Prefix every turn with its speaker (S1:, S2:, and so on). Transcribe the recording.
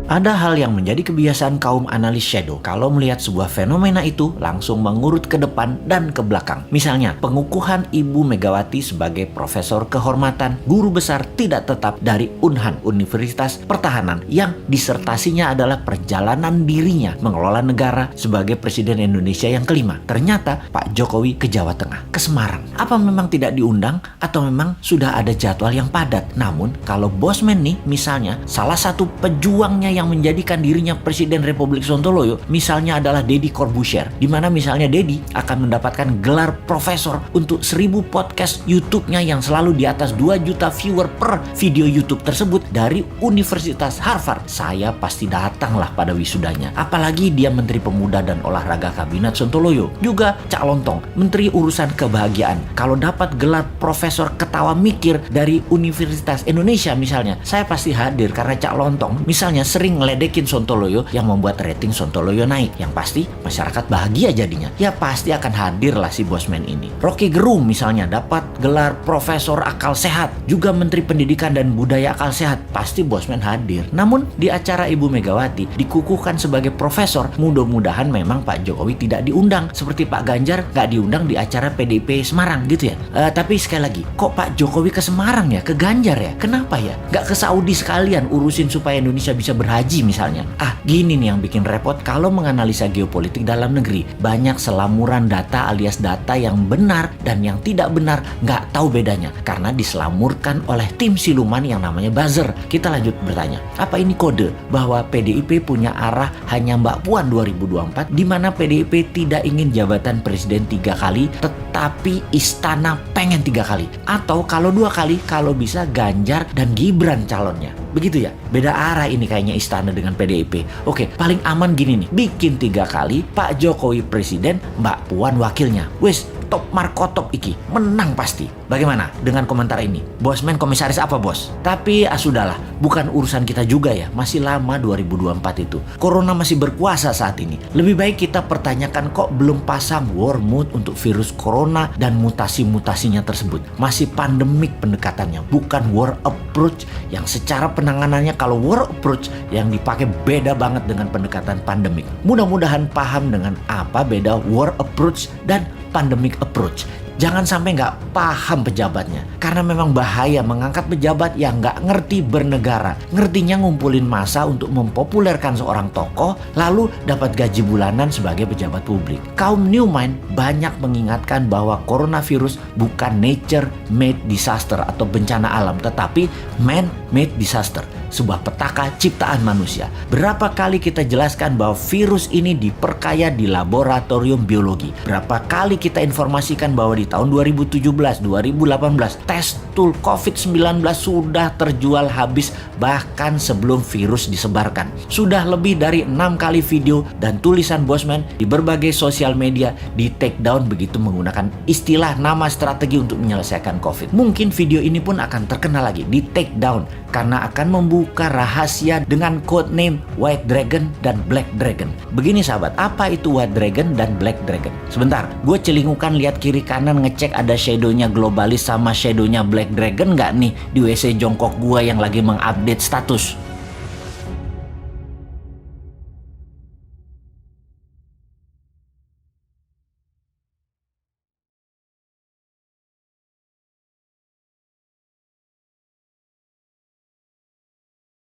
S1: Ada hal yang menjadi kebiasaan kaum analis shadow kalau melihat sebuah fenomena itu langsung mengurut ke depan dan ke belakang. Misalnya, pengukuhan Ibu Megawati sebagai profesor kehormatan, guru besar tidak tetap dari Unhan, Universitas Pertahanan, yang disertasinya adalah perjalanan dirinya mengelola negara sebagai Presiden Indonesia yang kelima. Ternyata Pak Jokowi ke Jawa Tengah, ke Semarang. Apa memang tidak diundang atau memang sudah ada jadwal yang padat? Namun, kalau Bosman nih, misalnya, salah satu pejuangnya yang menjadikan dirinya Presiden Republik Sontoloyo misalnya adalah Deddy Corbuzier, di mana misalnya Deddy akan mendapatkan gelar profesor untuk 1000 podcast YouTube-nya yang selalu di atas 2 juta viewer per video YouTube tersebut dari Universitas Harvard. Saya pasti datanglah pada wisudanya. Apalagi dia Menteri Pemuda dan Olahraga Kabinet Sontoloyo. Juga Cak Lontong, Menteri Urusan Kebahagiaan. Kalau dapat gelar profesor ketawa mikir dari Universitas Indonesia misalnya, saya pasti hadir karena Cak Lontong misalnya sering ngeledekin Sontoloyo yang membuat rating Sontoloyo naik. Yang pasti masyarakat bahagia jadinya. Ya pasti akan hadir lah si Bosman ini. Rocky Gerung misalnya dapat gelar Profesor Akal Sehat, juga Menteri Pendidikan dan Budaya Akal Sehat. Pasti Bosman hadir. Namun di acara Ibu Megawati dikukuhkan sebagai profesor, mudah-mudahan memang Pak Jokowi tidak diundang. Seperti Pak Ganjar gak diundang di acara PDIP Semarang gitu ya. Tapi sekali lagi, kok Pak Jokowi ke Semarang ya? Ke Ganjar ya? Kenapa ya? Gak ke Saudi sekalian urusin supaya Indonesia bisa berhaji misalnya. Gini nih yang bikin repot kalau menganalisa geopolitik dalam negeri. Banyak selamuran data alias data yang benar dan yang tidak benar, nggak tahu bedanya karena diselamurkan oleh tim siluman yang namanya buzzer. Kita lanjut bertanya, apa ini kode bahwa PDIP punya arah hanya Mbak Puan 2024, di mana PDIP tidak ingin jabatan presiden 3 kali tetapi istana pengen 3 kali, atau kalau 2 kali kalau bisa Ganjar dan Gibran calonnya? Begitu ya, beda arah ini kayaknya istana dengan PDIP. Oke, paling aman gini nih, bikin 3 kali Pak Jokowi presiden, Mbak Puan wakilnya. Wes, top markotop iki, menang pasti. Bagaimana dengan komentar ini? Bosman komisaris apa bos? Tapi sudahlah, bukan urusan kita juga ya, masih lama 2024 itu. Corona masih berkuasa saat ini. Lebih baik kita pertanyakan kok belum pasang war mood untuk virus corona dan mutasi-mutasinya tersebut. Masih pandemik pendekatannya, bukan war approach yang secara penanganannya kalau war approach yang dipakai beda banget dengan pendekatan pandemik. Mudah-mudahan paham dengan apa beda war approach dan pandemic approach. Jangan sampai nggak paham pejabatnya. Karena memang bahaya mengangkat pejabat yang nggak ngerti bernegara. Ngertinya ngumpulin massa untuk mempopulerkan seorang tokoh, lalu dapat gaji bulanan sebagai pejabat publik. Kaum New Mind banyak mengingatkan bahwa coronavirus bukan nature-made disaster atau bencana alam, tetapi man-made disaster. Sebuah petaka ciptaan manusia. Berapa kali kita jelaskan bahwa virus ini diperkaya di laboratorium biologi. Berapa kali kita informasikan bahwa di tahun 2017, 2018 tes tool COVID-19 sudah terjual habis bahkan sebelum virus disebarkan. Sudah lebih dari 6 kali video dan tulisan Bosman di berbagai sosial media di take down begitu menggunakan istilah nama strategi untuk menyelesaikan COVID. Mungkin video ini pun akan terkenal lagi di take down karena akan membuka rahasia dengan code name White Dragon dan Black Dragon. Begini sahabat, apa itu White Dragon dan Black Dragon? Sebentar, gue celingukan lihat kiri kanan ngecek ada shadownya globalis sama shadownya Black Dragon nggak nih di WC jongkok gue yang lagi mengupdate status.